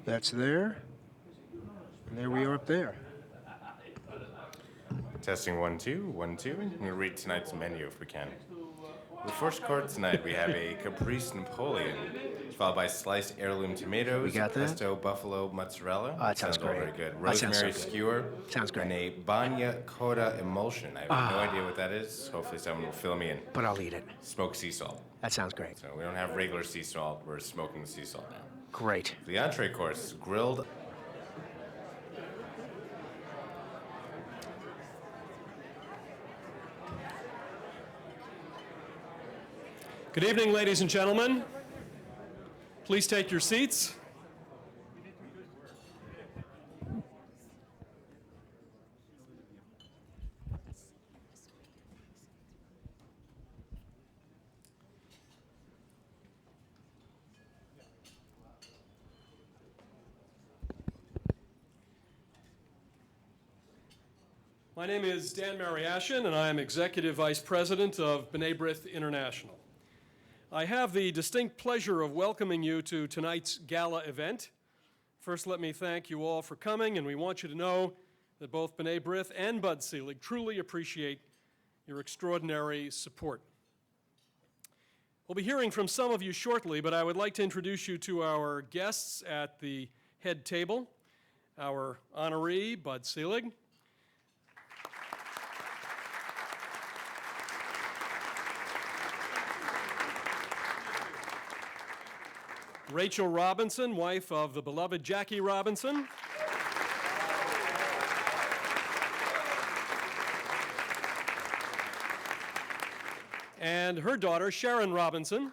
That's there. And there we are up there. Testing 1, 2, 1, 2. I'm going to read tonight's menu if we can. The first course tonight, we have a Caprese Napoleon, followed by sliced heirloom tomatoes, We got that? pesto buffalo mozzarella. Oh, that sounds all great. very good. That sounds so Rosemary good. skewer. Sounds great. And a bagna coda emulsion. I have no idea what that is. Hopefully someone will fill me in. But I'll eat it. Smoked sea salt. That sounds great. So we don't have regular sea salt. We're smoking the sea salt now. Great. The entree course, grilled. Good evening, ladies and gentlemen. Please take your seats. My name is Dan Mariashin, and I am Executive Vice President of B'nai B'rith International. I have the distinct pleasure of welcoming you to tonight's gala event. First, let me thank you all for coming, and we want you to know that both B'nai B'rith and Bud Selig truly appreciate your extraordinary support. We'll be hearing from some of you shortly, but I would like to introduce you to our guests at the head table, our honoree, Bud Selig, Rachel Robinson, wife of the beloved Jackie Robinson. And her daughter, Sharon Robinson.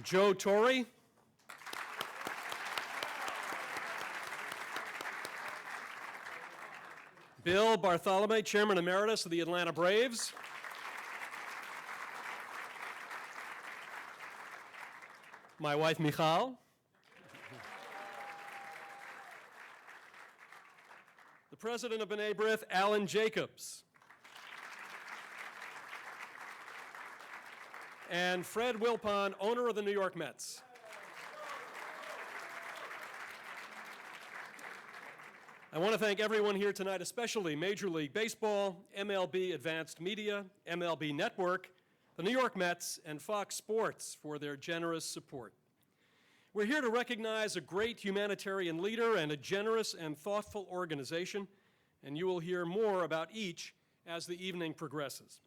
Joe Torrey. Bill Bartholomew, Chairman Emeritus of the Atlanta Braves. My wife, Michal. The president of B'nai B'rith, Alan Jacobs. And Fred Wilpon, owner of the New York Mets. I want to thank everyone here tonight, especially Major League Baseball, MLB Advanced Media, MLB Network, the New York Mets, and Fox Sports for their generous support. We're here to recognize a great humanitarian leader and a generous and thoughtful organization, and you will hear more about each as the evening progresses.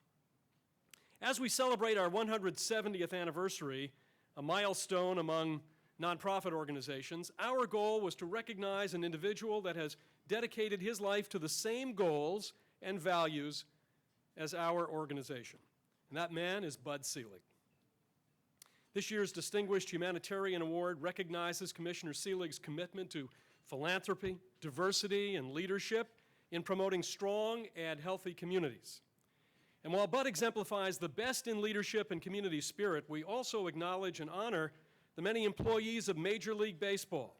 As we celebrate our 170th anniversary, a milestone among nonprofit organizations, our goal was to recognize an individual that has dedicated his life to the same goals and values as our organization. And that man is Bud Selig. This year's Distinguished Humanitarian Award recognizes Commissioner Selig's commitment to philanthropy, diversity, and leadership in promoting strong and healthy communities. And while Bud exemplifies the best in leadership and community spirit, we also acknowledge and honor the many employees of Major League Baseball,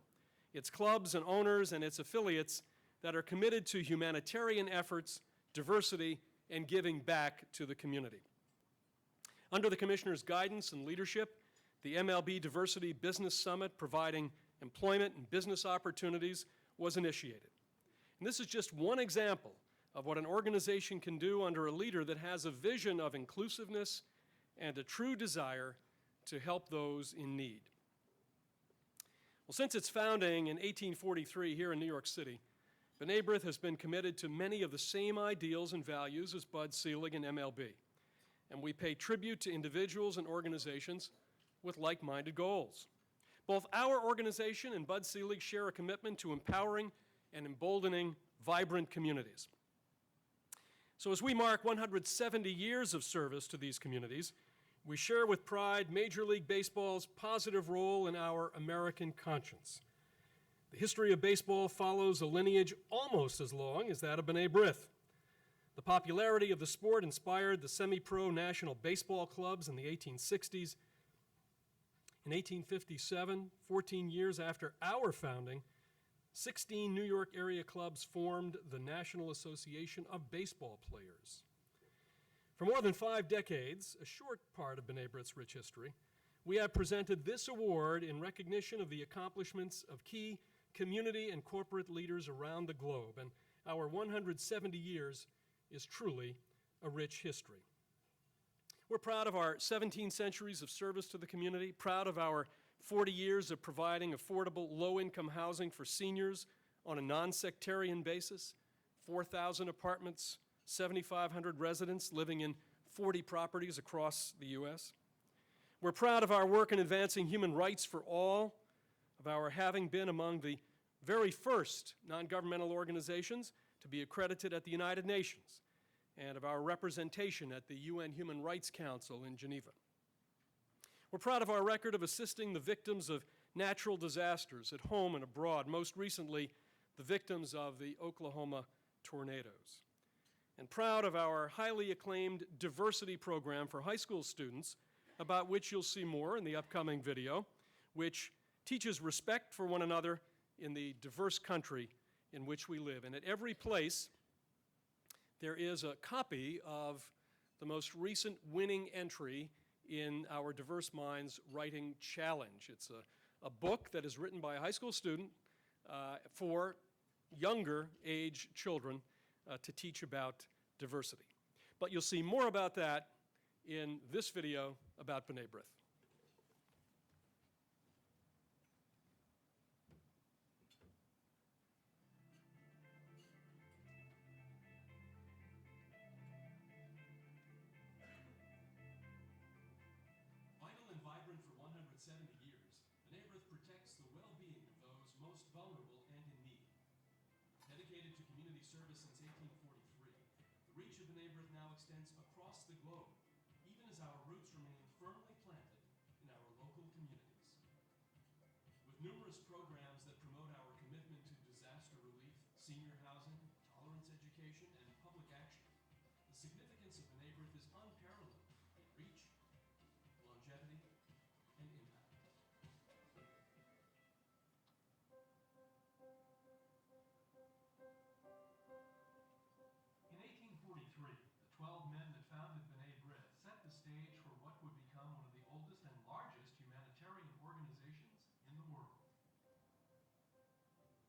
its clubs and owners and its affiliates that are committed to humanitarian efforts, diversity, and giving back to the community. Under the Commissioner's guidance and leadership, the MLB Diversity Business Summit providing employment and business opportunities was initiated. And this is just one example of what an organization can do under a leader that has a vision of inclusiveness and a true desire to help those in need. Well, since its founding in 1843 here in New York City, B'nai B'rith has been committed to many of the same ideals and values as Bud Selig and MLB. And we pay tribute to individuals and organizations with like-minded goals. Both our organization and Bud Selig share a commitment to empowering and emboldening vibrant communities. So as we mark 170 years of service to these communities, we share with pride Major League Baseball's positive role in our American conscience. The history of baseball follows a lineage almost as long as that of B'nai B'rith. The popularity of the sport inspired the semi-pro national baseball clubs in the 1860s. In 1857, 14 years after our founding, 16 New York area clubs formed the National Association of Baseball Players. For more than 5 decades, a short part of B'nai B'rith's rich history, we have presented this award in recognition of the accomplishments of key community and corporate leaders around the globe, and our 170 years is truly a rich history. We're proud of our 17 centuries of service to the community, proud of our 40 years of providing affordable, low-income housing for seniors on a non-sectarian basis, 4,000 apartments, 7,500 residents living in 40 properties across the U.S. We're proud of our work in advancing human rights for all, of our having been among the very first non-governmental organizations to be accredited at the United Nations, and of our representation at the UN Human Rights Council in Geneva. We're proud of our record of assisting the victims of natural disasters at home and abroad, most recently the victims of the Oklahoma tornadoes. And proud of our highly acclaimed diversity program for high school students, about which you'll see more in the upcoming video, which teaches respect for one another in the diverse country in which we live. And at every place, there is a copy of the most recent winning entry in our Diverse Minds Writing Challenge. It's a book that is written by a high school student for younger age children to teach about diversity. But you'll see more about that in this video about B'nai B'rith. Vital and vibrant for 170 years, B'nai B'rith protects the well-being of those most vulnerable and in need. Dedicated to community service since 1843, the reach of B'nai B'rith now extends across the globe, even as our roots remain firmly planted in our local communities. With numerous programs that promote our commitment to disaster relief, senior housing, tolerance education, and public action, the significance of B'nai B'rith is unparalleled in reach, longevity, and impact. In 1843, the 12 men that founded B'nai B'rith set the stage for what would become one of the oldest and largest humanitarian organizations in the world.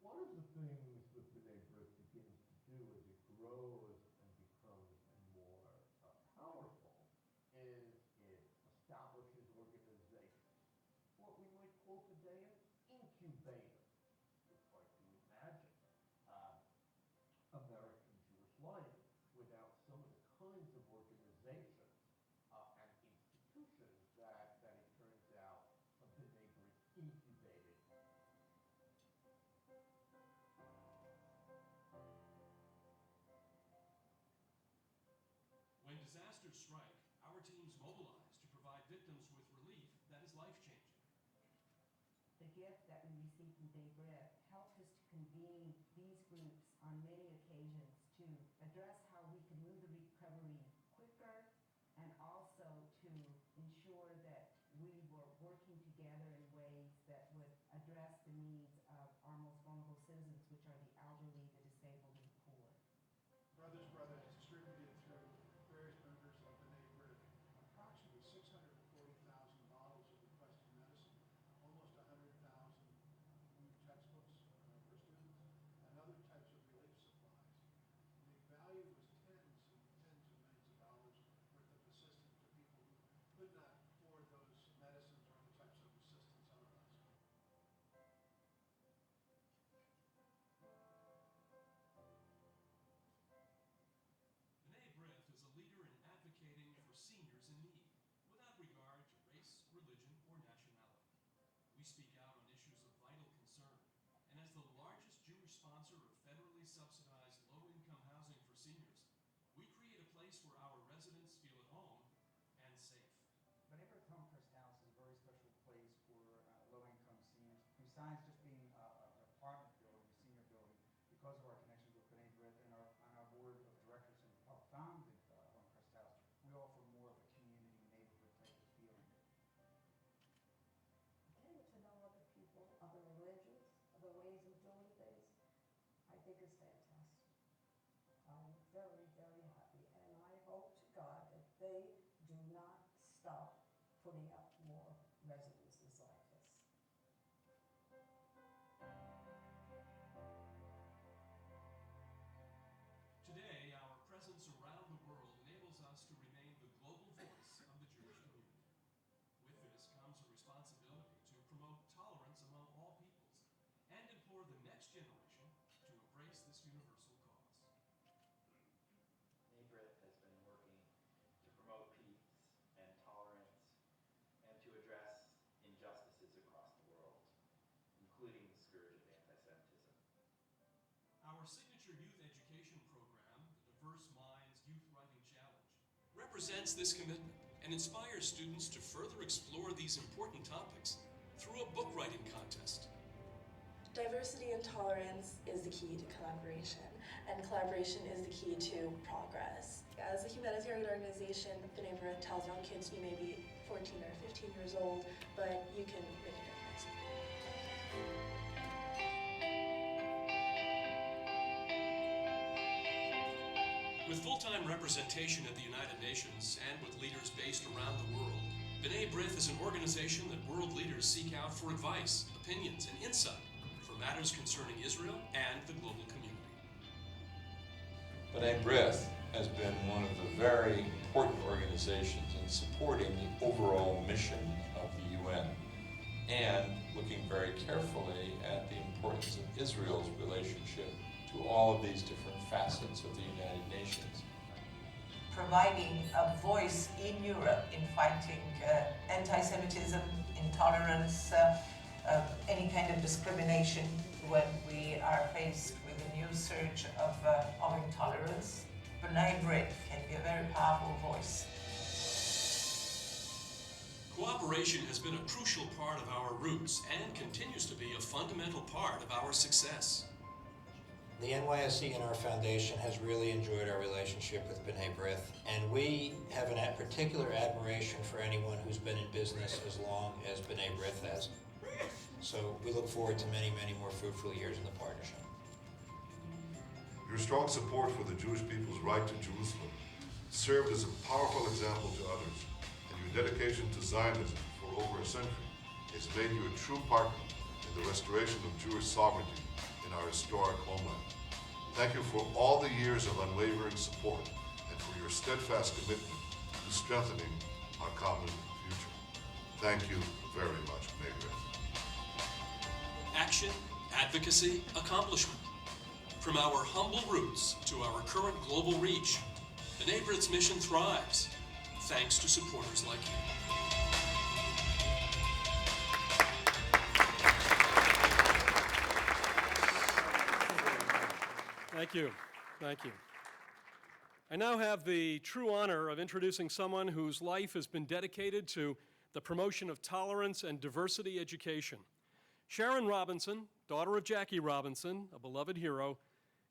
One of the things that B'nai B'rith begins to do as it grows and becomes more powerful is it establishes organizations, what we might call today an incubator. It's hard to imagine American Jewish life without some of the kinds of organizations and institutions that it turns out B'nai B'rith incubated. When disasters strike, our teams mobilize to provide victims with relief that is life-changing. The gift that we received from B'nai B'rith helped us to convene these groups on many occasions to address how we could move the recovery quicker and also to ensure that we were working together in ways that would address the needs of our most vulnerable citizens, which are the elderly, the disabled, and the poor. Brothers distributed through various members of B'nai B'rith approximately 640,000 bottles of requested medicine, almost 100,000 new textbooks for students, and other types of relief supplies. The value was tens and tens of millions of dollars worth of assistance to people who could not afford those medicines or other types of assistance otherwise. B'nai B'rith is a leader in advocating for seniors in need, without regard to race, religion, or nationality. We speak out on issues of vital concern, and as the largest Jewish sponsor of federally subsidized low-income housing for seniors, we create a place where our residents feel at home and safe. B'nai B'rith Home Trust House is a very special place for low-income seniors. Besides just being an apartment building, a senior building, because of our connection with B'nai B'rith and our board of directors who helped found the Home Trust House, we offer more of a community neighborhood type of feeling. Getting to know other people, other religions, other ways of doing things, I think is fantastic. I'm very, very happy, and I hope to God that putting up more residences like this. Today, our presence around the world enables us to remain the global voice of the Jewish community. With this comes a responsibility to promote tolerance among all peoples and implore the next generation to embrace this universal cause. B'nai B'rith has been working to promote peace and tolerance and to address injustices across the world, including the scourge of anti-Semitism. Our signature youth education program, the Diverse Minds Youth Writing Challenge, represents this commitment and inspires students to further explore these important topics through a book writing contest. Diversity and tolerance is the key to collaboration, and collaboration is the key to progress. As a humanitarian organization, B'nai B'rith tells young kids you may be 14 or 15 years old, but you can make a difference. With full-time representation at the United Nations and with leaders based around the world, B'nai B'rith is an organization that world leaders seek out for advice, opinions, and insight for matters concerning Israel and the global community. B'nai B'rith has been one of the very important organizations in supporting the overall mission of the UN and looking very carefully at the importance of Israel's relationship to all of these different facets of the United Nations. Providing a voice in Europe in fighting anti-Semitism, intolerance, any kind of discrimination when we are faced with a new surge of intolerance. B'nai B'rith can be a very powerful voice. Cooperation has been a crucial part of our roots and continues to be a fundamental part of our success. The NYSC and our foundation has really enjoyed our relationship with B'nai B'rith, and we have a particular admiration for anyone who's been in business as long as B'nai B'rith has. So we look forward to many, many more fruitful years in the partnership. Your strong support for the Jewish people's right to Jerusalem served as a powerful example to others, and your dedication to Zionism for over a century has made you a true partner in the restoration of Jewish sovereignty in our historic homeland. Thank you for all the years of unwavering support and for your steadfast commitment to strengthening our common future. Thank you very much, B'nai B'rith. Action, advocacy, accomplishment. From our humble roots to our current global reach, B'nai B'rith's mission thrives, thanks to supporters like you. Thank you. Thank you. I now have the true honor of introducing someone whose life has been dedicated to the promotion of tolerance and diversity education. Sharon Robinson, daughter of Jackie Robinson, a beloved hero,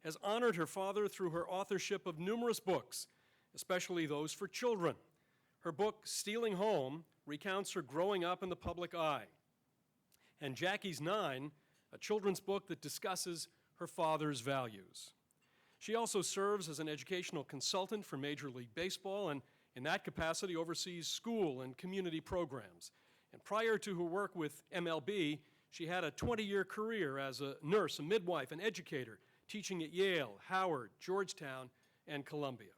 has honored her father through her authorship of numerous books, especially those for children. Her book, Stealing Home, recounts her growing up in the public eye. And Jackie's Nine, a children's book that discusses her father's values. She also serves as an educational consultant for Major League Baseball and in that capacity oversees school and community programs. And prior to her work with MLB, she had a 20-year career as a nurse, a midwife, an educator, teaching at Yale, Howard, Georgetown, and Columbia.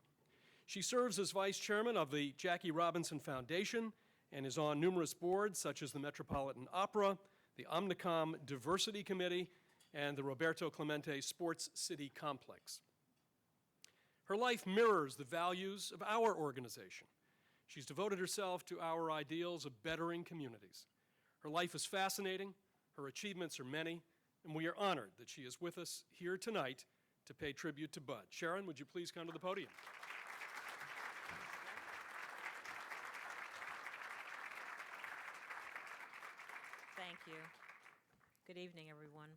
She serves as vice chairman of the Jackie Robinson Foundation and is on numerous boards such as the Metropolitan Opera, the Omnicom Diversity Committee, and the Roberto Clemente Sports City Complex. Her life mirrors the values of our organization. She's devoted herself to our ideals of bettering communities. Her life is fascinating, her achievements are many, and we are honored that she is with us here tonight to pay tribute to Bud. Sharon, would you please come to the podium? Thank you. Good evening, everyone.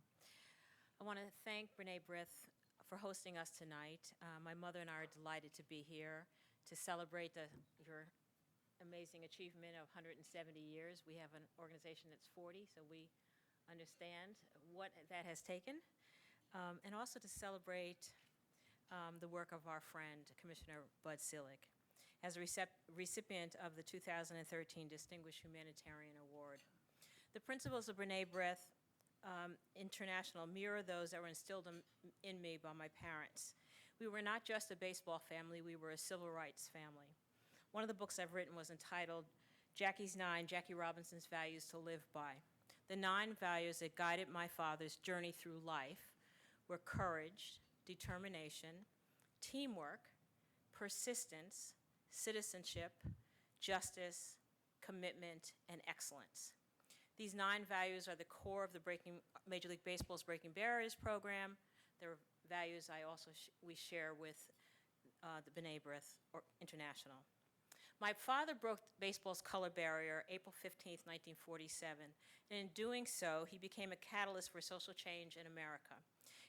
I want to thank B'nai B'rith for hosting us tonight. My mother and I are delighted to be here to celebrate your amazing achievement of 170 years. We have an organization that's 40, so we understand what that has taken. And also to celebrate the work of our friend, Commissioner Bud Selig. as a recipient of the 2013 Distinguished Humanitarian Award. The principles of B'nai B'rith International mirror those that were instilled in me by my parents. We were not just a baseball family, we were a civil rights family. One of the books I've written was entitled Jackie's 9, Jackie Robinson's Values to Live By. The 9 values that guided my father's journey through life were courage, determination, teamwork, persistence, citizenship, justice, commitment, and excellence. These 9 values are the core of the Major League Baseball's Breaking Barriers program. They're values we share with the B'nai B'rith International. My father broke baseball's color barrier April 15, 1947, and in doing so, he became a catalyst for social change in America.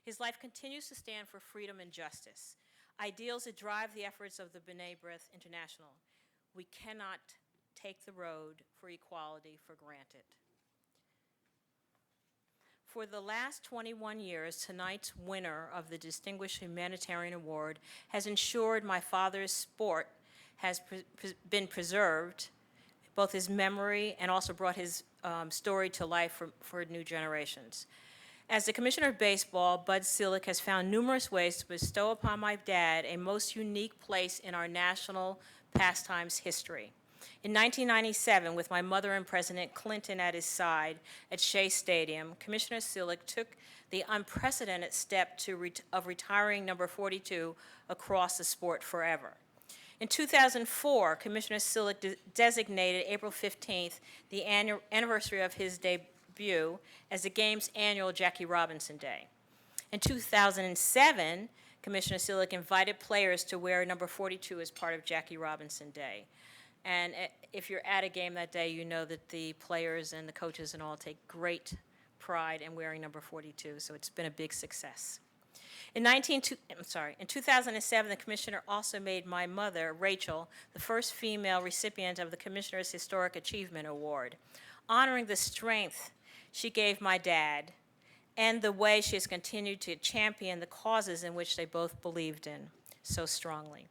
His life continues to stand for freedom and justice, ideals that drive the efforts of the B'nai B'rith International. We cannot take the road for equality for granted. For the last 21 years, tonight's winner of the Distinguished Humanitarian Award has ensured my father's sport has been preserved, both his memory and also brought his story to life for new generations. As the Commissioner of Baseball, Bud Selig has found numerous ways to bestow upon my dad a most unique place in our national pastimes history. In 1997, with my mother and President Clinton at his side at Shea Stadium, Commissioner Selig took the unprecedented step of retiring number 42 across the sport forever. In 2004, Commissioner Selig designated April 15th, the anniversary of his debut, as the game's annual Jackie Robinson Day. In 2007, Commissioner Selig invited players to wear number 42 as part of Jackie Robinson Day. And if you're at a game that day, you know that the players and the coaches and all take great pride in wearing number 42, so it's been a big success. In 2007, the Commissioner also made my mother, Rachel, the first female recipient of the Commissioner's Historic Achievement Award, honoring the strength she gave my dad and the way she has continued to champion the causes in which they both believed in so strongly.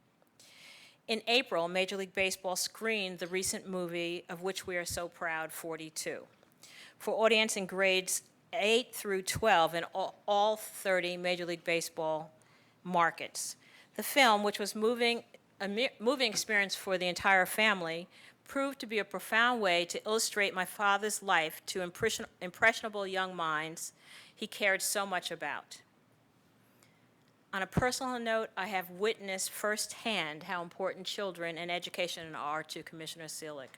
In April, Major League Baseball screened the recent movie of which we are so proud, 42, for audience in grades 8 through 12 in all 30 Major League Baseball markets. The film, which was a moving experience for the entire family, proved to be a profound way to illustrate my father's life to impressionable young minds he cared so much about. On a personal note, I have witnessed firsthand how important children and education are to Commissioner Selig.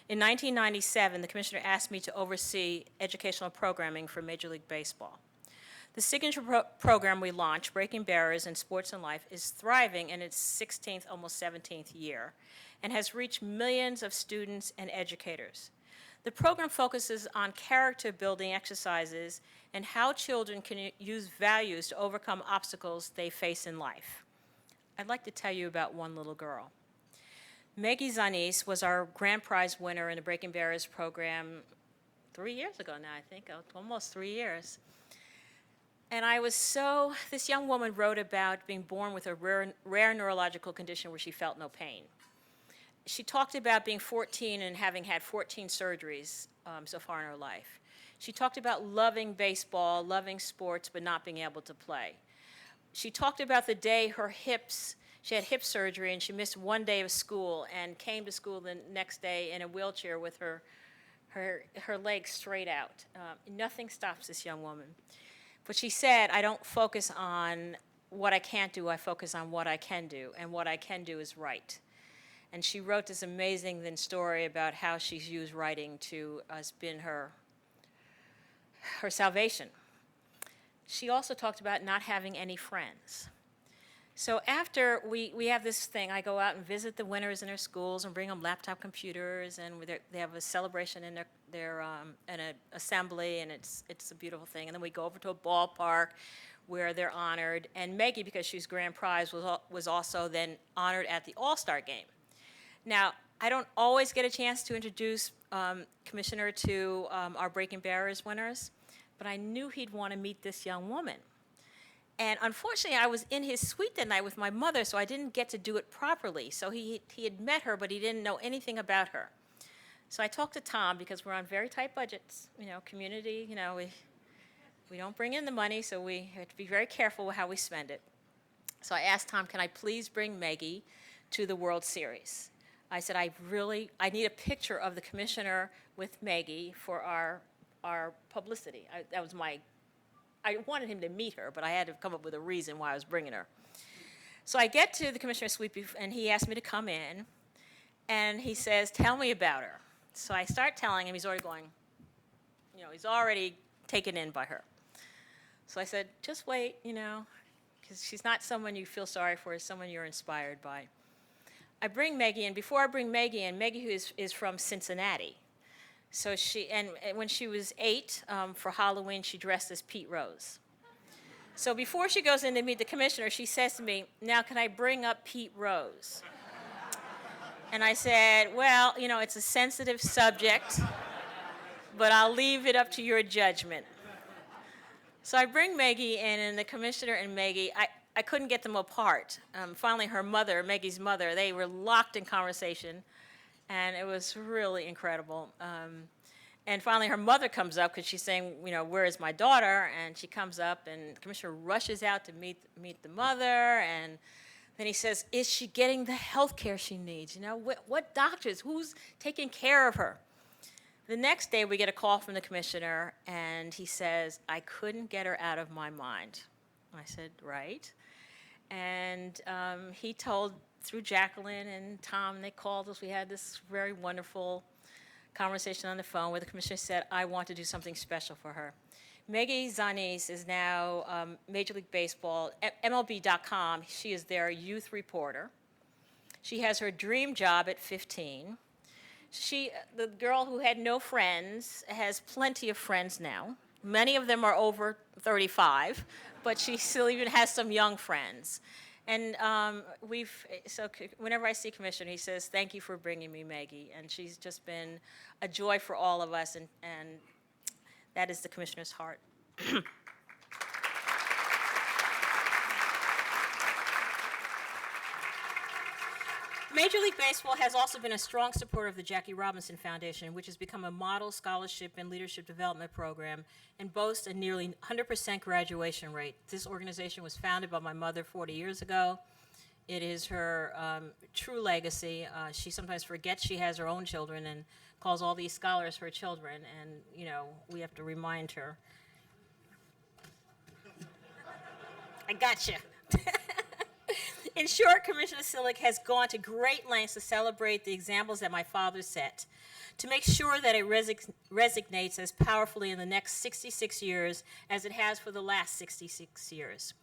In 1997, the Commissioner asked me to oversee educational programming for Major League Baseball. The signature program we launched, Breaking Barriers in Sports and Life, is thriving in its 16th, almost 17th year, and has reached millions of students and educators. The program focuses on character-building exercises and how children can use values to overcome obstacles they face in life. I'd like to tell you about one little girl. Maggie Zanis was our grand prize winner in the Breaking Barriers program 3 years ago now, I think, almost 3 years. And this young woman wrote about being born with a rare neurological condition where she felt no pain. She talked about being 14 and having had 14 surgeries so far in her life. She talked about loving baseball, loving sports, but not being able to play. She talked about the day she had hip surgery and she missed one day of school and came to school the next day in a wheelchair with her legs straight out. Nothing stops this young woman. But she said, I don't focus on what I can't do, I focus on what I can do, and what I can do is write. And she wrote this amazing story about how she's used writing to has been her salvation. She also talked about not having any friends. So after we have this thing, I go out and visit the winners in their schools and bring them laptop computers, and they have a celebration in their an assembly, and it's a beautiful thing. And then we go over to a ballpark where they're honored. And Maggie, because she's grand prize, was also then honored at the All-Star game. Now, I don't always get a chance to introduce Commissioner to our Breaking Barriers winners, but I knew he'd want to meet this young woman. And unfortunately, I was in his suite that night with my mother, so I didn't get to do it properly. So he had met her, but he didn't know anything about her. So I talked to Tom, because we're on very tight budgets, community, we don't bring in the money, so we have to be very careful with how we spend it. So I asked Tom, can I please bring Maggie to the World Series? I said, I need a picture of the commissioner with Maggie for our publicity. I wanted him to meet her, but I had to come up with a reason why I was bringing her. So I get to the commissioner's suite, and he asked me to come in, and he says, tell me about her. So I start telling him. He's already going, he's already taken in by her. So I said, just wait, because she's not someone you feel sorry for, it's someone you're inspired by. I bring Maggie in. Before I bring Maggie in, Maggie who is from Cincinnati. So when she was 8, for Halloween, she dressed as Pete Rose. So before she goes in to meet the commissioner, she says to me, now can I bring up Pete Rose? And I said, well, it's a sensitive subject, but I'll leave it up to your judgment. So I bring Maggie in, and the commissioner and Maggie, I couldn't get them apart. Finally, her mother, Maggie's mother, they were locked in conversation, and it was really incredible. And finally, her mother comes up, because she's saying, where is my daughter? And she comes up, and the commissioner rushes out to meet the mother, and then he says, is she getting the health care she needs? What doctors? Who's taking care of her? The next day, we get a call from the commissioner, and he says, I couldn't get her out of my mind. I said, right. And he told, through Jacqueline and Tom, they called us. We had this very wonderful conversation on the phone where the commissioner said, I want to do something special for her. Maggie Zanis is now Major League Baseball, MLB.com. She is their youth reporter. She has her dream job at 15. The girl who had no friends has plenty of friends now. Many of them are over 35, but she still even has some young friends. And so whenever I see Commissioner, he says, thank you for bringing me Maggie. And she's just been a joy for all of us, and that is the Commissioner's heart. Major League Baseball has also been a strong supporter of the Jackie Robinson Foundation, which has become a model scholarship and leadership development program and boasts a nearly 100% graduation rate. This organization was founded by my mother 40 years ago. It is her true legacy. She sometimes forgets she has her own children and calls all these scholars her children, and we have to remind her. I gotcha. In short, Commissioner Selig has gone to great lengths to celebrate the examples that my father set, to make sure that it resonates as powerfully in the next 66 years as it has for the last 66 years.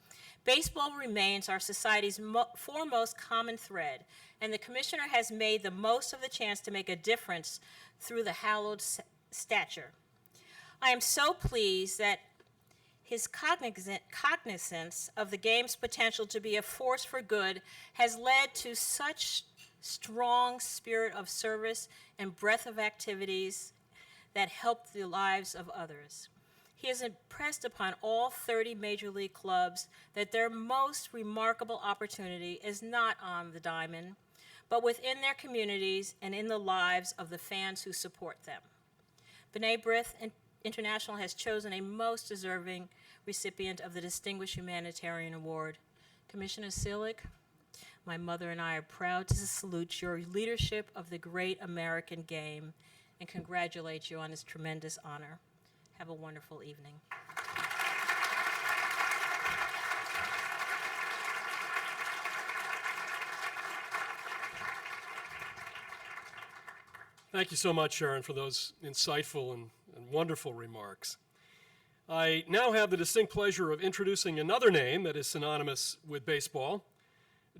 Baseball remains our society's foremost common thread, and the Commissioner has made the most of the chance to make a difference through the hallowed stature. I am so pleased that his cognizance of the game's potential to be a force for good has led to such strong spirit of service and breadth of activities that help the lives of others. He has impressed upon all 30 Major League clubs that their most remarkable opportunity is not on the diamond, but within their communities and in the lives of the fans who support them. B'nai B'rith International has chosen a most deserving recipient of the Distinguished Humanitarian Award. Commissioner Selig, my mother and I are proud to salute your leadership of the great American game and congratulate you on this tremendous honor. Have a wonderful evening. Thank you so much, Sharon, for those insightful and wonderful remarks. I now have the distinct pleasure of introducing another name that is synonymous with baseball.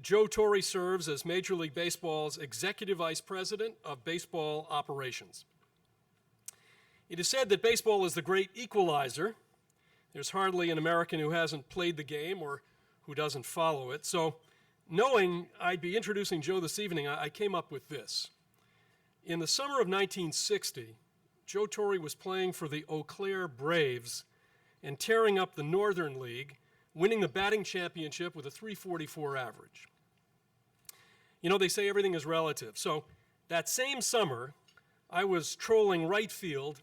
Joe Torre serves as Major League Baseball's Executive Vice President of Baseball Operations. It is said that baseball is the great equalizer. There's hardly an American who hasn't played the game or who doesn't follow it. So, knowing I'd be introducing Joe this evening, I came up with this. In the summer of 1960, Joe Torre was playing for the Eau Claire Braves and tearing up the Northern League winning the batting championship with a .344 average. You know, they say everything is relative. So that same summer, I was trolling right field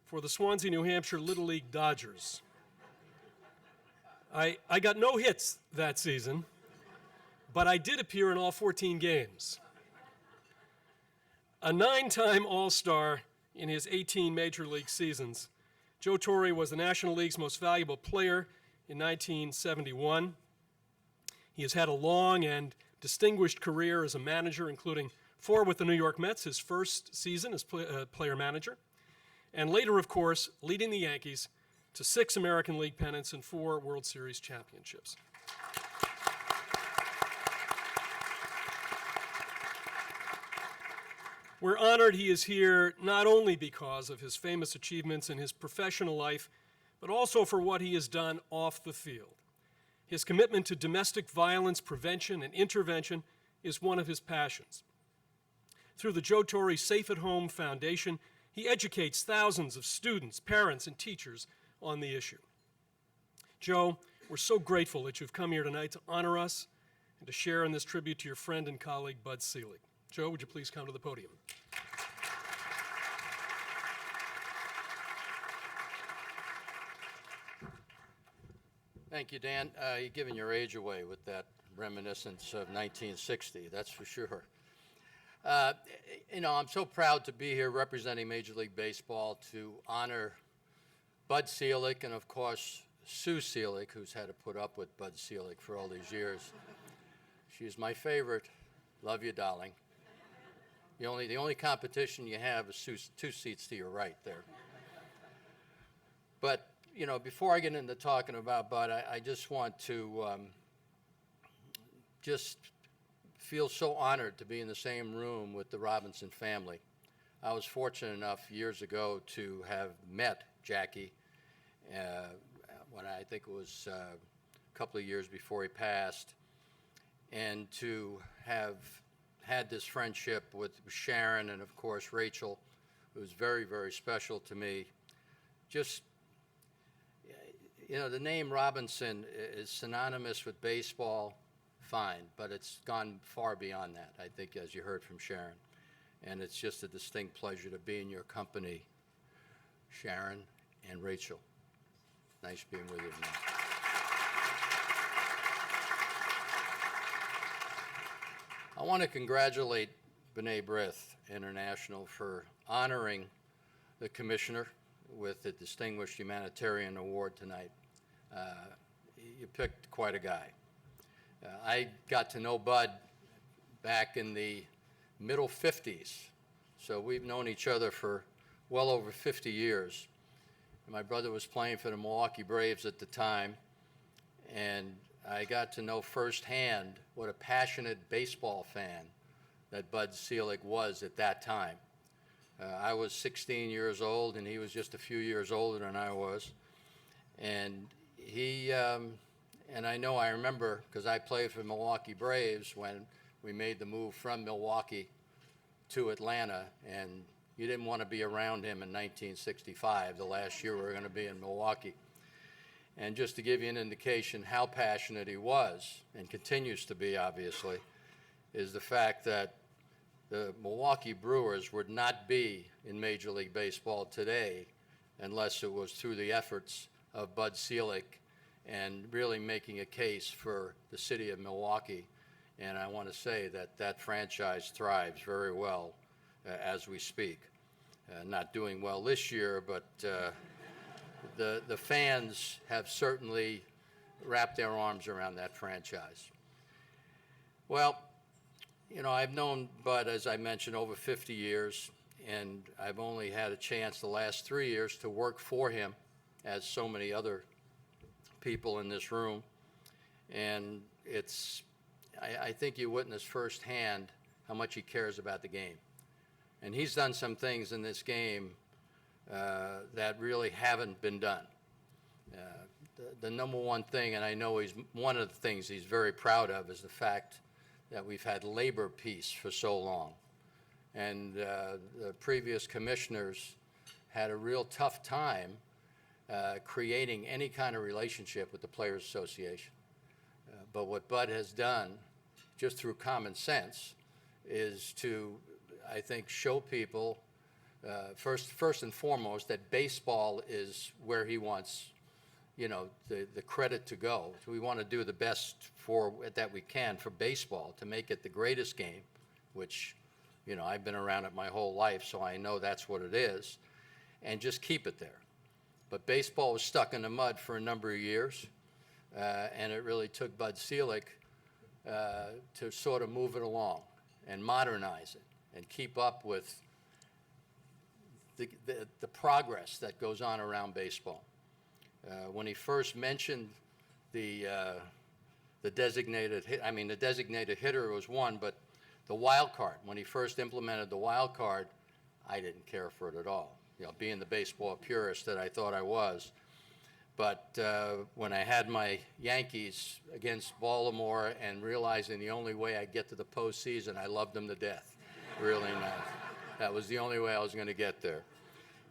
for the Swansea, New Hampshire Little League Dodgers. I got no hits that season, but I did appear in all 14 games. A 9-time All-Star in his 18 Major League seasons, Joe Torre was the National League's most valuable player in 1971. He has had a long and distinguished career as a manager, including 4 with the New York Mets, his first season as player manager, and later, of course, leading the Yankees to 6 American League pennants and 4 World Series championships. We're honored he is here not only because of his famous achievements in his professional life, but also for what he has done off the field. His commitment to domestic violence prevention and intervention is one of his passions. Through the Joe Torre Safe at Home Foundation, he educates thousands of students, parents, and teachers on the issue. Joe, we're so grateful that you've come here tonight to honor us and to share in this tribute to your friend and colleague, Bud Selig. Joe, would you please come to the podium? Thank you, Dan. You're giving your age away with that reminiscence of 1960, that's for sure. You know, I'm so proud to be here representing Major League Baseball to honor Bud Selig and, of course, Sue Selig, who's had to put up with Bud Selig for all these years. She's my favorite. Love you, darling. The only competition you have is Sue's 2 seats to your right there. But, you know, before I get into talking about Bud, I just want to just feel so honored to be in the same room with the Robinson family. I was fortunate enough years ago to have met Jackie when I think it was a couple of years before he passed, and to have had this friendship with Sharon and, of course, Rachel. It was very, very special to me. Just, you know, the name Robinson is synonymous with baseball, fine, but it's gone far beyond that, I think, as you heard from Sharon. And it's just a distinct pleasure to be in your company, Sharon and Rachel. Nice being with you tonight. I want to congratulate B'nai B'rith International for honoring the commissioner with the Distinguished Humanitarian Award tonight. You picked quite a guy. I got to know Bud back in the middle 50s, so we've known each other for well over 50 years. And my brother was playing for the Milwaukee Braves at the time, and I got to know firsthand what a passionate baseball fan that Bud Selig was at that time. I was 16 years old, and he was just a few years older than I was. And he, and I remember, because I played for Milwaukee Braves when we made the move from Milwaukee to Atlanta, and you didn't want to be around him in 1965, the last year we were going to be in Milwaukee. And just to give you an indication how passionate he was, and continues to be, obviously, is the fact that the Milwaukee Brewers would not be in Major League Baseball today unless it was through the efforts of Bud Selig and really making a case for the city of Milwaukee. And I want to say that that franchise thrives very well as we speak. Not doing well this year, but the fans have certainly wrapped their arms around that franchise. Well, you know, I've known Bud, as I mentioned, over 50 years, and I've only had a chance the last 3 years to work for him, as so many other people in this room. And it's, I think you witness firsthand how much he cares about the game. And he's done some things in this game that really haven't been done. The number one thing, and I know one of the things he's very proud of, is the fact that we've had labor peace for so long. And the previous commissioners had a real tough time creating any kind of relationship with the Players Association. But what Bud has done, just through common sense, is to, I think, show people, first and foremost, that baseball is where he wants, you know, the credit to go. We want to do the best that we can for baseball, to make it the greatest game, which, you know, I've been around it my whole life, so I know that's what it is, and just keep it there. But baseball was stuck in the mud for a number of years, and it really took Bud Selig to sort of move it along and modernize it and keep up with the progress that goes on around baseball. When he first mentioned the designated hitter was one, but the wild card, when he first implemented the wild card, I didn't care for it at all. You know, being the baseball purist that I thought I was. But when I had my Yankees against Baltimore and realizing the only way I'd get to the postseason, I loved them to death. Really nice. That was the only way I was going to get there.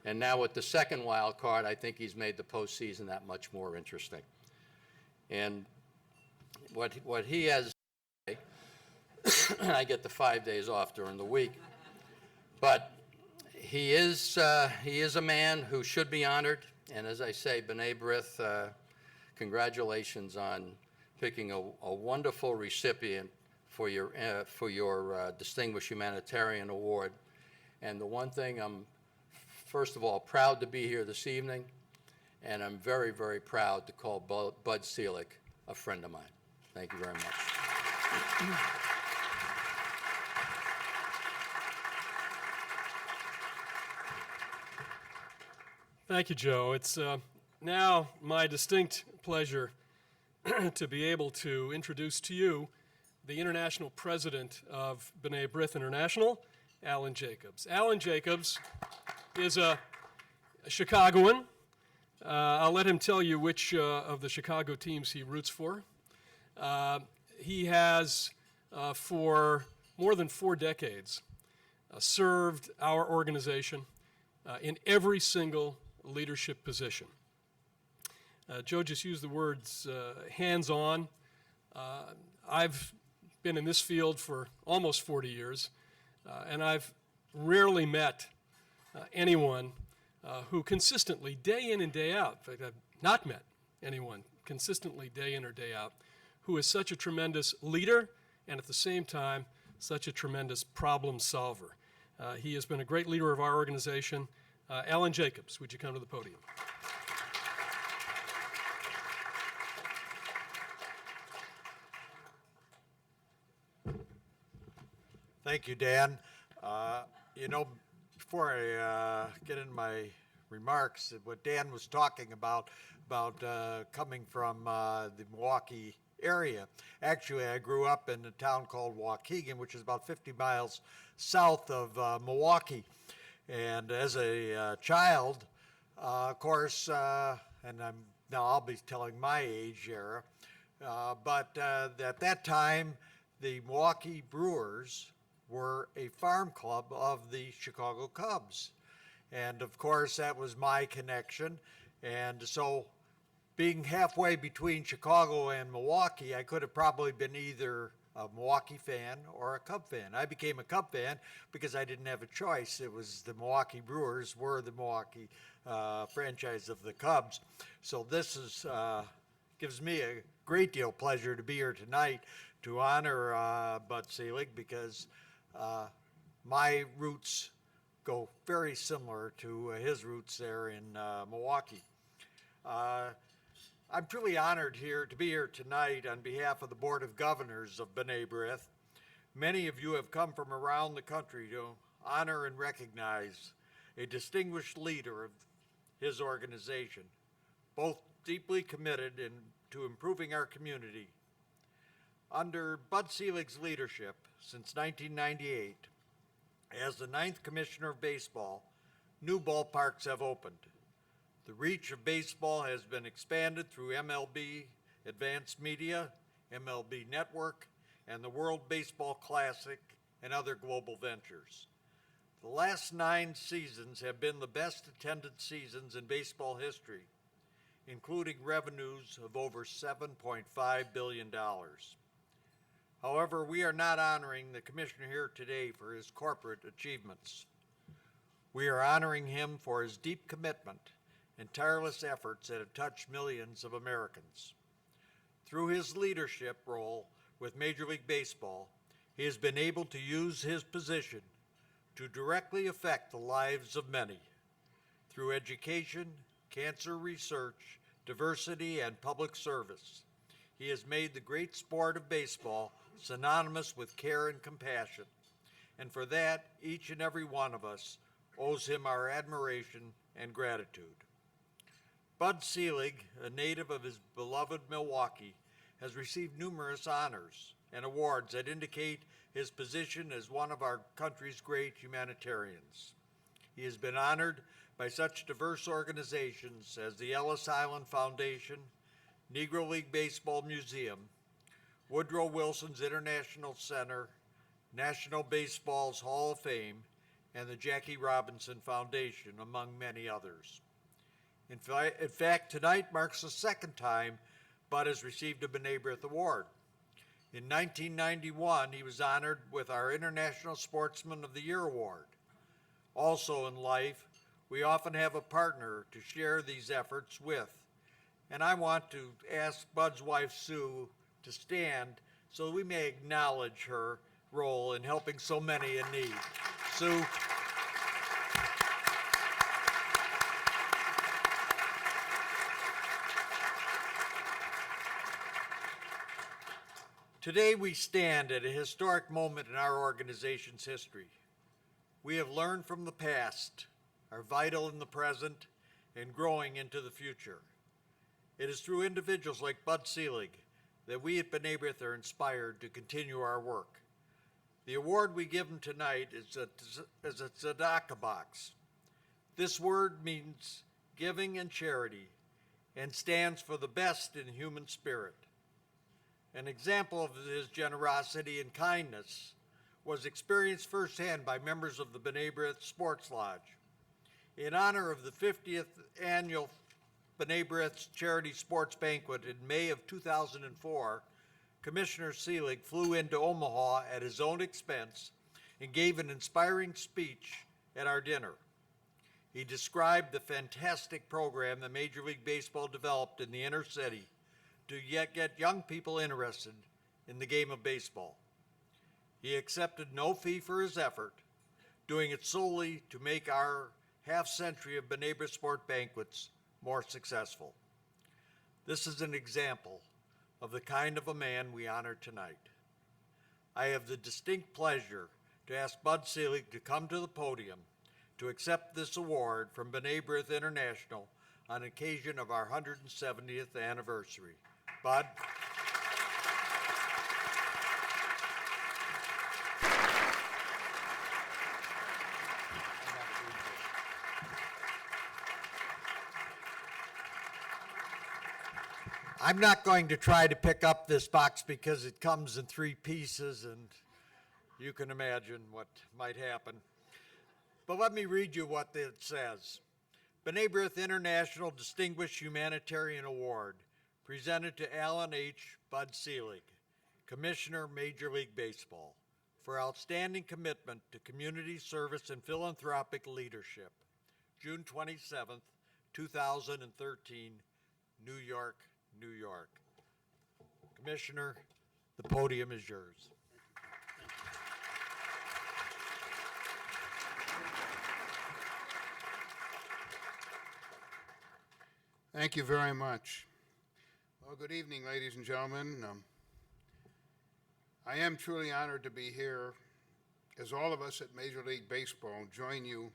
And now with the second wild card, I think he's made the postseason that much more interesting. And what he has, I get the 5 days off during the week, but he is a man who should be honored. And as I say, B'nai B'rith, congratulations on picking a wonderful recipient for your Distinguished Humanitarian Award. And the one thing I'm, first of all, proud to be here this evening, and I'm very, very proud to call Bud Selig a friend of mine. Thank you very much. Thank you, Joe. It's now my distinct pleasure to be able to introduce to you the International President of B'nai B'rith International, Alan Jacobs. Alan Jacobs is a Chicagoan. I'll let him tell you which of the Chicago teams he roots for. He has, for more than 4 decades, served our organization in every single leadership position. Joe just used the words hands-on. I've been in this field for almost 40 years, and I've rarely met anyone who consistently, day in and day out, in fact, I've not met anyone consistently, day in or day out, who is such a tremendous leader and at the same time such a tremendous problem solver. He has been a great leader of our organization. Alan Jacobs, would you come to the podium? Thank you, Dan. You know, before I get into my remarks, what Dan was talking about coming from the Milwaukee area. Actually, I grew up in a town called Waukegan, which is about 50 miles south of Milwaukee. And as a child, of course, and I'll be telling my age era, but at that time, the Milwaukee Brewers were a farm club of the Chicago Cubs. And of course, that was my connection. And so being halfway between Chicago and Milwaukee, I could have probably been either a Milwaukee fan or a Cub fan. I became a Cub fan because I didn't have a choice. It was the Milwaukee Brewers were the Milwaukee franchise of the Cubs. So this gives me a great deal of pleasure to be here tonight to honor Bud Selig, because my roots go very similar to his roots there in Milwaukee. I'm truly honored to be here tonight on behalf of the Board of Governors of B'nai B'rith. Many of you have come from around the country to honor and recognize a distinguished leader of his organization, both deeply committed to improving our community. Under Bud Selig's leadership since 1998, as the 9th Commissioner of Baseball, new ballparks have opened. The reach of baseball has been expanded through MLB Advanced Media, MLB Network, and the World Baseball Classic and other global ventures. The last 9 seasons have been the best attended seasons in baseball history. including revenues of over $7.5 billion. However, we are not honoring the Commissioner here today for his corporate achievements. We are honoring him for his deep commitment and tireless efforts that have touched millions of Americans. Through his leadership role with Major League Baseball, he has been able to use his position to directly affect the lives of many through education, cancer research, diversity, and public service. He has made the great sport of baseball synonymous with care and compassion, and for that, each and every one of us owes him our admiration and gratitude. Bud Selig, a native of his beloved Milwaukee, has received numerous honors and awards that indicate his position as one of our country's great humanitarians. He has been honored by such diverse organizations as the Ellis Island Foundation, Negro League Baseball Museum, Woodrow Wilson's International Center, National Baseball's Hall of Fame, and the Jackie Robinson Foundation, among many others. In fact, tonight marks the second time Bud has received a B'nai B'rith Award. In 1991, he was honored with our International Sportsman of the Year Award. Also in life, we often have a partner to share these efforts with. And I want to ask Bud's wife, Sue, to stand so we may acknowledge her role in helping so many in need. Sue. Today we stand at a historic moment in our organization's history. We have learned from the past, are vital in the present, and growing into the future. It is through individuals like Bud Selig that we at B'nai B'rith are inspired to continue our work. The award we give him tonight is a tzedakah box. This word means giving and charity and stands for the best in human spirit. An example of his generosity and kindness was experienced firsthand by members of the B'nai B'rith Sports Lodge. In honor of the 50th annual B'nai B'rith's Charity Sports Banquet in May of 2004, Commissioner Selig flew into Omaha at his own expense and gave an inspiring speech at our dinner. He described the fantastic program that Major League Baseball developed in the inner city to get young people interested in the game of baseball. He accepted no fee for his effort, doing it solely to make our half-century of B'nai B'rith sport banquets more successful. This is an example of the kind of a man we honor tonight. I have the distinct pleasure to ask Bud Selig to come to the podium to accept this award from B'nai B'rith International on occasion of our 170th anniversary. Bud. I'm not going to try to pick up this box because it comes in 3 pieces and you can imagine what might happen. But let me read you what it says. B'nai B'rith International Distinguished Humanitarian Award, presented to Alan H. Bud Selig, Commissioner, Major League Baseball, for outstanding commitment to community service and philanthropic leadership. June 27th, 2013, New York, New York. Commissioner, the podium is yours. Thank you very much. Well, good evening, ladies and gentlemen. I am truly honored to be here as all of us at Major League Baseball join you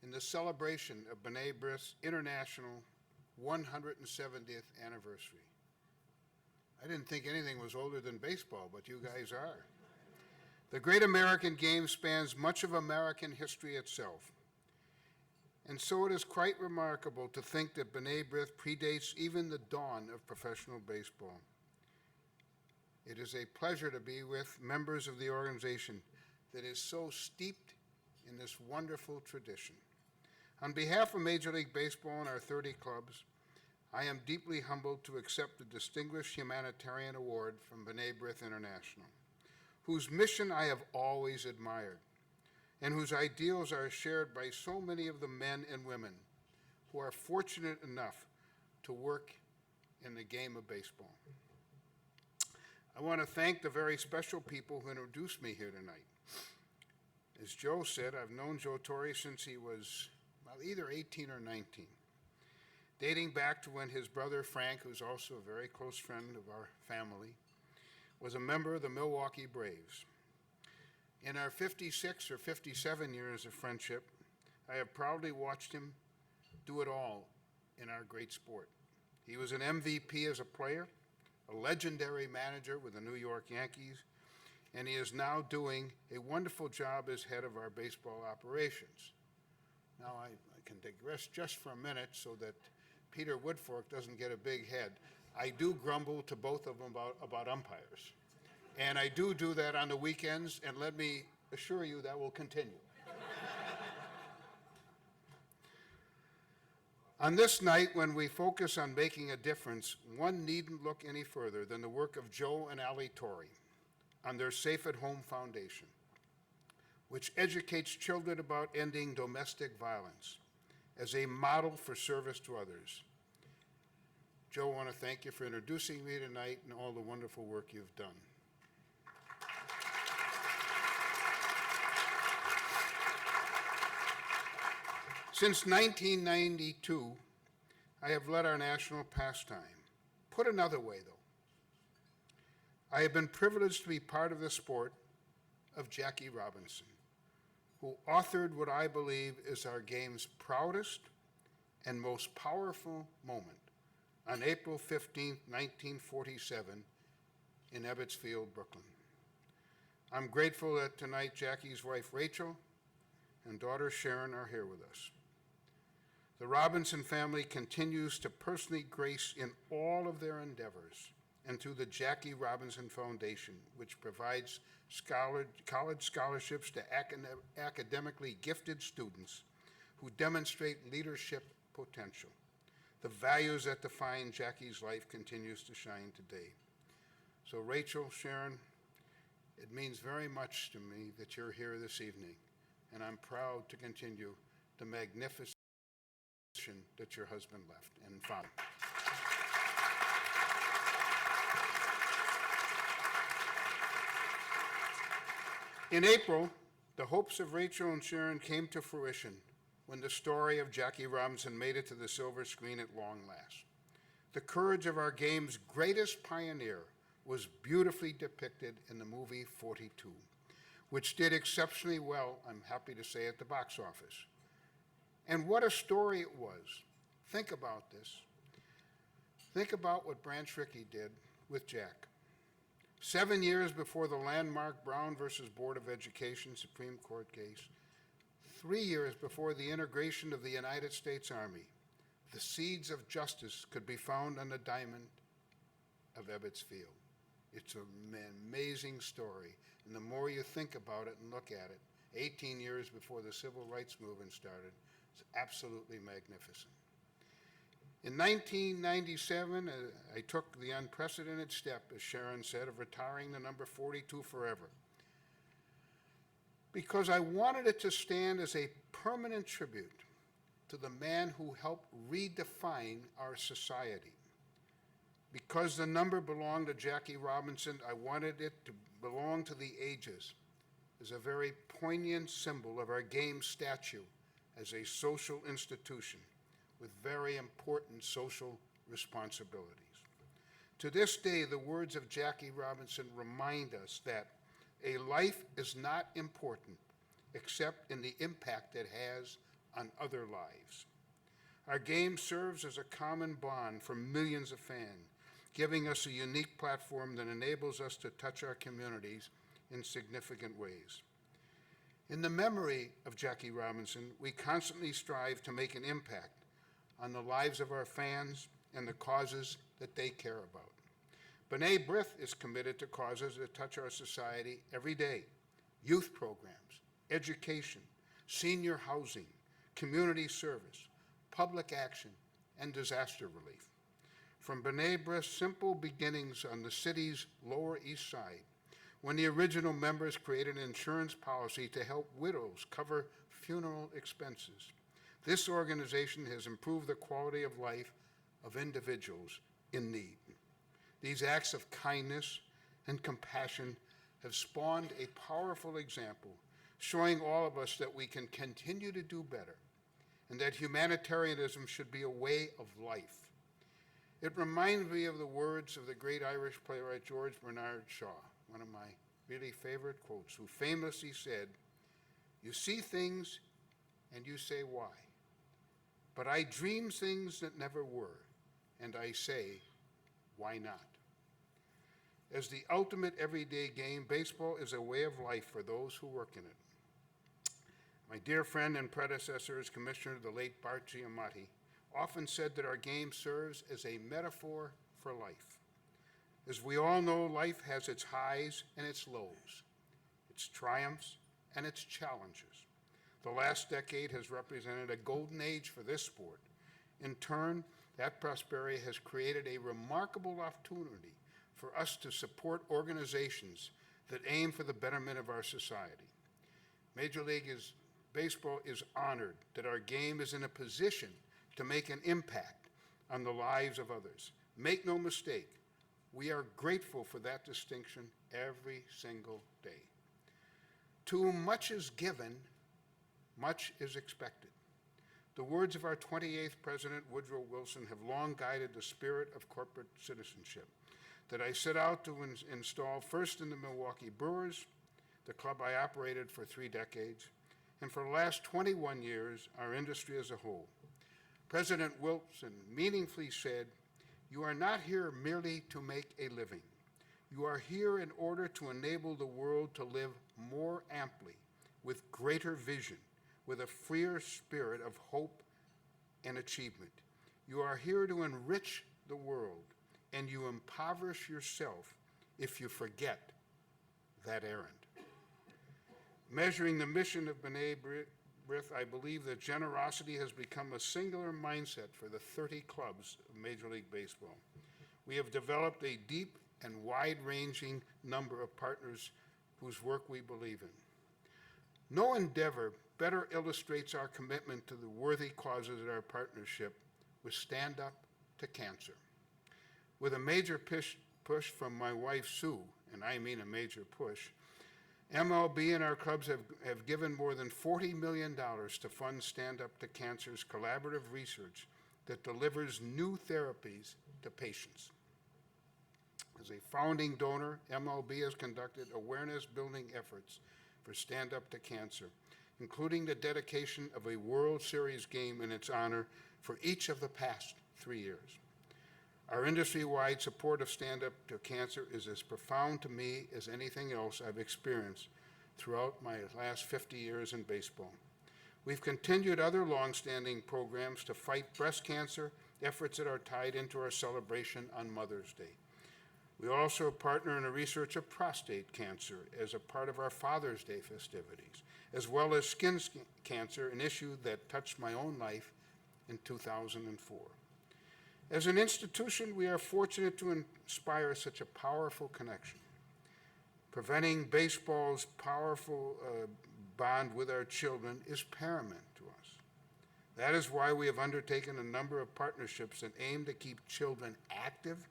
in the celebration of B'nai B'rith's International 170th anniversary. I didn't think anything was older than baseball, but you guys are. The great American game spans much of American history itself. And so it is quite remarkable to think that B'nai B'rith predates even the dawn of professional baseball. It is a pleasure to be with members of the organization that is so steeped in this wonderful tradition. On behalf of Major League Baseball and our 30 clubs, I am deeply humbled to accept the Distinguished Humanitarian Award from B'nai B'rith International, whose mission I have always admired, and whose ideals are shared by so many of the men and women who are fortunate enough to work in the game of baseball. I want to thank the very special people who introduced me here tonight. As Joe said, I've known Joe Torre since he was either 18 or 19, dating back to when his brother Frank, who's also a very close friend of our family, was a member of the Milwaukee Braves. In our 56 or 57 years of friendship, I have proudly watched him do it all in our great sport. He was an MVP as a player, a legendary manager with the New York Yankees, and he is now doing a wonderful job as head of our baseball operations. Now I can digress just for a minute so that Peter Woodfork doesn't get a big head. I do grumble to both of them about umpires. And I do that on the weekends, and let me assure you that will continue. On this night, when we focus on making a difference, one needn't look any further than the work of Joe and Allie Torre on their Safe at Home Foundation, which educates children about ending domestic violence as a model for service to others. Joe, I want to thank you for introducing me tonight and all the wonderful work you've done. Since 1992, I have led our national pastime. Put another way, though, I have been privileged to be part of the sport of Jackie Robinson, who authored what I believe is our game's proudest and most powerful moment on April 15, 1947, in Ebbets Field, Brooklyn. I'm grateful that tonight Jackie's wife, Rachel, and daughter, Sharon, are here with us. The Robinson family continues to personally grace in all of their endeavors and through the Jackie Robinson Foundation, which provides college scholarships to academically gifted students who demonstrate leadership potential. The values that define Jackie's life continues to shine today. So Rachel, Sharon, it means very much to me that you're here this evening, and I'm proud to continue the magnificent that your husband left and found. In April, the hopes of Rachel and Sharon came to fruition when the story of Jackie Robinson made it to the silver screen at long last. The courage of our game's greatest pioneer was beautifully depicted in the movie 42, which did exceptionally well, I'm happy to say, at the box office. And what a story it was. Think about this. Think about what Branch Rickey did with Jack. 7 years before the landmark Brown versus Board of Education Supreme Court case, 3 years before the integration of the United States Army, the seeds of justice could be found on the diamond of Ebbets Field. It's an amazing story, and the more you think about it and look at it, 18 years before the civil rights movement started, it's absolutely magnificent. In 1997, I took the unprecedented step, as Sharon said, of retiring the number 42 forever, because I wanted it to stand as a permanent tribute to the man who helped redefine our society. Because the number belonged to Jackie Robinson, I wanted it to belong to the ages as a very poignant symbol of our game statue as a social institution with very important social responsibilities. To this day, the words of Jackie Robinson remind us that a life is not important except in the impact it has on other lives. Our game serves as a common bond for millions of fans, giving us a unique platform that enables us to touch our communities in significant ways. In the memory of Jackie Robinson, we constantly strive to make an impact on the lives of our fans and the causes that they care about. B'nai B'rith is committed to causes that touch our society every day: youth programs, education, senior housing, community service, public action, and disaster relief. From B'nai B'rith's simple beginnings on the city's Lower East Side, when the original members created an insurance policy to help widows cover funeral expenses, this organization has improved the quality of life of individuals in need. These acts of kindness and compassion have spawned a powerful example, showing all of us that we can continue to do better and that humanitarianism should be a way of life. It reminds me of the words of the great Irish playwright George Bernard Shaw, one of my really favorite quotes, who famously said, "You see things and you say why, but I dream things that never were, and I say, why not?" As the ultimate everyday game, baseball is a way of life for those who work in it. My dear friend and predecessor as commissioner, the late Bart Giamatti, often said that our game serves as a metaphor for life. As we all know, life has its highs and its lows, its triumphs and its challenges. The last decade has represented a golden age for this sport. In turn, that prosperity has created a remarkable opportunity for us to support organizations that aim for the betterment of our society. Major League Baseball is honored that our game is in a position to make an impact on the lives of others. Make no mistake, we are grateful for that distinction every single day. To whom much is given, much is expected. The words of our 28th President, Woodrow Wilson, have long guided the spirit of corporate citizenship that I set out to install first in the Milwaukee Brewers, the club I operated for 3 decades, and for the last 21 years, our industry as a whole. President Wilson meaningfully said, "You are not here merely to make a living. You are here in order to enable the world to live more amply, with greater vision, with a freer spirit of hope and achievement. You are here to enrich the world, and you impoverish yourself if you forget that errand." Measuring the mission of B'nai B'rith, I believe that generosity has become a singular mindset for the 30 clubs of Major League Baseball. We have developed a deep and wide-ranging number of partners whose work we believe in. No endeavor better illustrates our commitment to the worthy causes of our partnership with Stand Up to Cancer. With a major push from my wife, Sue, and I mean a major push, MLB and our clubs have given more than $40 million to fund Stand Up to Cancer's collaborative research that delivers new therapies to patients. As a founding donor, MLB has conducted awareness-building efforts for Stand Up to Cancer, including the dedication of a World Series game in its honor for each of the past 3 years. Our industry-wide support of Stand Up to Cancer is as profound to me as anything else I've experienced throughout my last 50 years in baseball. We've continued other long-standing programs to fight breast cancer, efforts that are tied into our celebration on Mother's Day. We also partner in the research of prostate cancer as a part of our Father's Day festivities, as well as skin cancer, an issue that touched my own life in 2004. As an institution, we are fortunate to inspire such a powerful connection. Preventing baseball's powerful bond with our children is paramount to us. That is why we have undertaken a number of partnerships that aim to keep children active,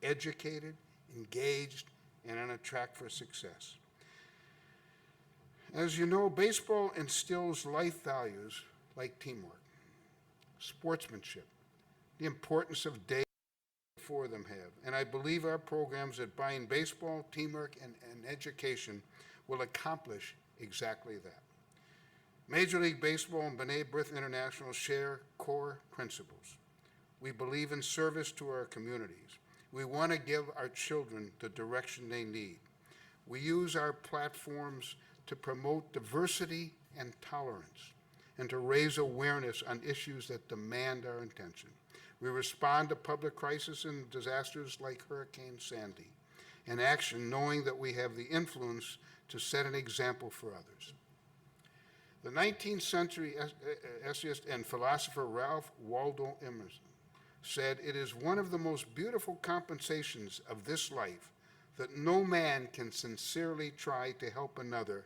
educated, engaged, and on a track for success. As you know, baseball instills life values like teamwork, sportsmanship, the importance of day for them have, and I believe our programs that bind baseball, teamwork, and education will accomplish exactly that. Major League Baseball and B'nai B'rith International share core principles. We believe in service to our communities. We want to give our children the direction they need. We use our platforms to promote diversity and tolerance and to raise awareness on issues that demand our attention. We respond to public crises and disasters like Hurricane Sandy in action, knowing that we have the influence to set an example for others. The 19th century essayist and philosopher Ralph Waldo Emerson said, "It is one of the most beautiful compensations of this life that no man can sincerely try to help another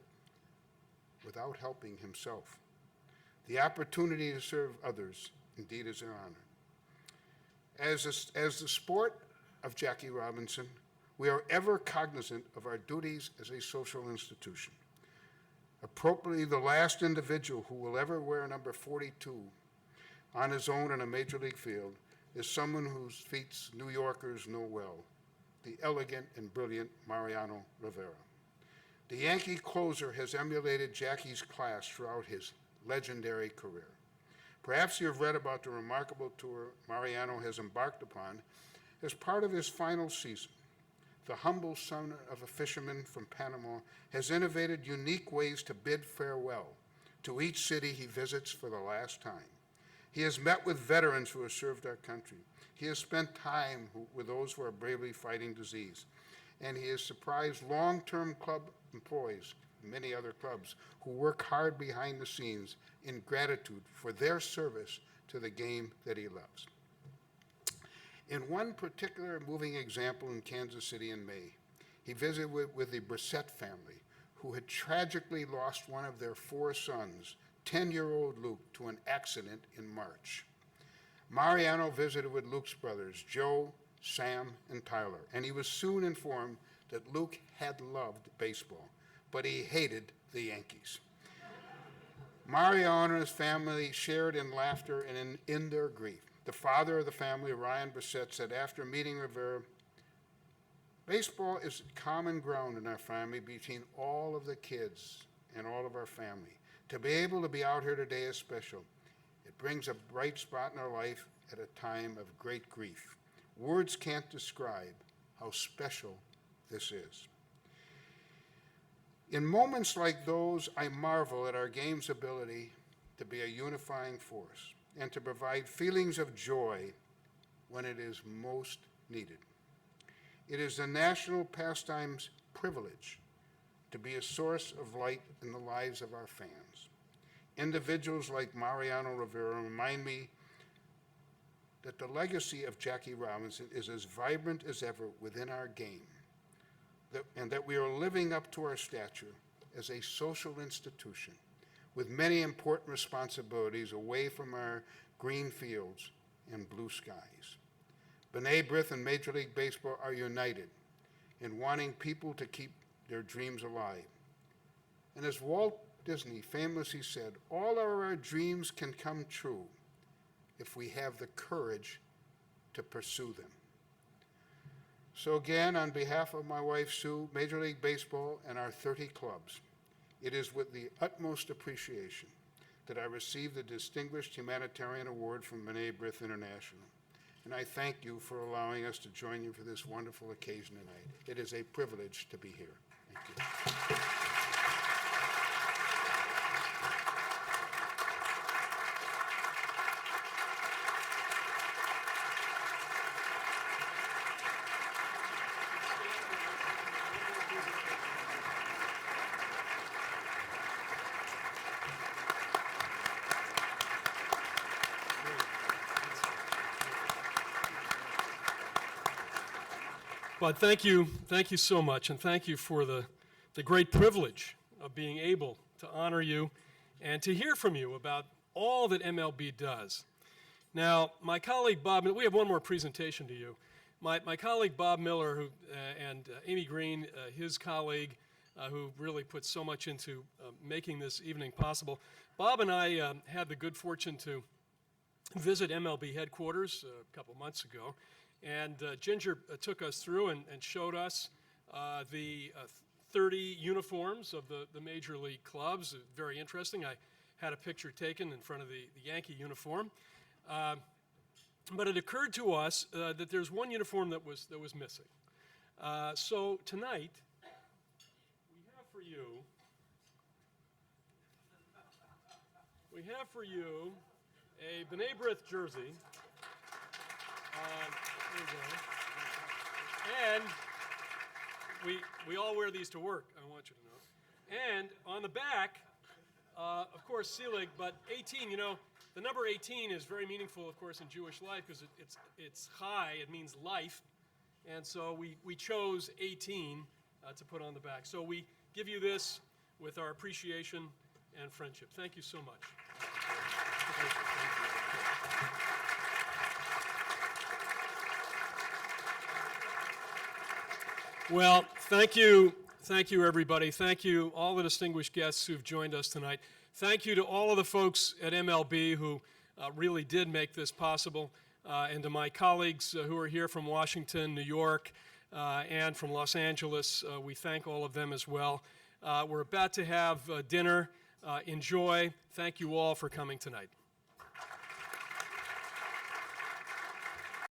without helping himself. The opportunity to serve others indeed is an honor." As the sport of Jackie Robinson, we are ever cognizant of our duties as a social institution. Appropriately, the last individual who will ever wear number 42 on his own in a major league field is someone whose feats New Yorkers know well, the elegant and brilliant Mariano Rivera. The Yankee closer has emulated Jackie's class throughout his legendary career. Perhaps you have read about the remarkable tour Mariano has embarked upon as part of his final season. The humble son of a fisherman from Panama has innovated unique ways to bid farewell to each city he visits for the last time. He has met with veterans who have served our country. He has spent time with those who are bravely fighting disease. And he has surprised long-term club employees, many other clubs, who work hard behind the scenes in gratitude for their service to the game that he loves. In one particular moving example in Kansas City in May, he visited with the Brissett family, who had tragically lost one of their 4 sons, 10-year-old Luke, to an accident in March. Mariano visited with Luke's brothers, Joe, Sam, and Tyler, and he was soon informed that Luke had loved baseball, but he hated the Yankees. Mariano and his family shared in laughter and in their grief. The father of the family, Ryan Brissett, said after meeting Rivera, "Baseball is common ground in our family between all of the kids and all of our family. To be able to be out here today is special. It brings a bright spot in our life at a time of great grief. Words can't describe how special this is." In moments like those, I marvel at our game's ability to be a unifying force and to provide feelings of joy when it is most needed. It is the national pastime's privilege to be a source of light in the lives of our fans. Individuals like Mariano Rivera remind me that the legacy of Jackie Robinson is as vibrant as ever within our game, and that we are living up to our stature as a social institution with many important responsibilities away from our green fields and blue skies. B'nai B'rith and Major League Baseball are united in wanting people to keep their dreams alive. And as Walt Disney famously said, all of our dreams can come true if we have the courage to pursue them. So again, on behalf of my wife Sue, Major League Baseball, and our 30 clubs, it is with the utmost appreciation that I received the Distinguished Humanitarian Award from B'nai B'rith International. And I thank you for allowing us to join you for this wonderful occasion tonight. It is a privilege to be here. Thank you. But thank you so much, and thank you for the great privilege of being able to honor you and to hear from you about all that MLB does. Now, my colleague Bob, we have one more presentation to you. My colleague Bob Miller and Amy Green, his colleague, who really put so much into making this evening possible. Bob and I had the good fortune to visit MLB headquarters a couple months ago. And Ginger took us through and showed us the 30 uniforms of the major league clubs. Very interesting. I had a picture taken in front of the Yankee uniform. But it occurred to us that there's one uniform that was missing. So tonight, we have for you a B'nai B'rith jersey. There you go. And we all wear these to work, I want you to know. And on the back, of course, Selig, but 18, you know, The number 18 is very meaningful, of course, in Jewish life because it's high, it means life, and so we chose 18 to put on the back. So we give you this with our appreciation and friendship. Thank you so much. Thank you. Well, thank you, everybody. Thank you, all the distinguished guests who've joined us tonight. Thank you to all of the folks at MLB who really did make this possible, and to my colleagues who are here from Washington, New York, and from Los Angeles. We thank all of them as well. We're about to have dinner. Enjoy. Thank you all for coming tonight.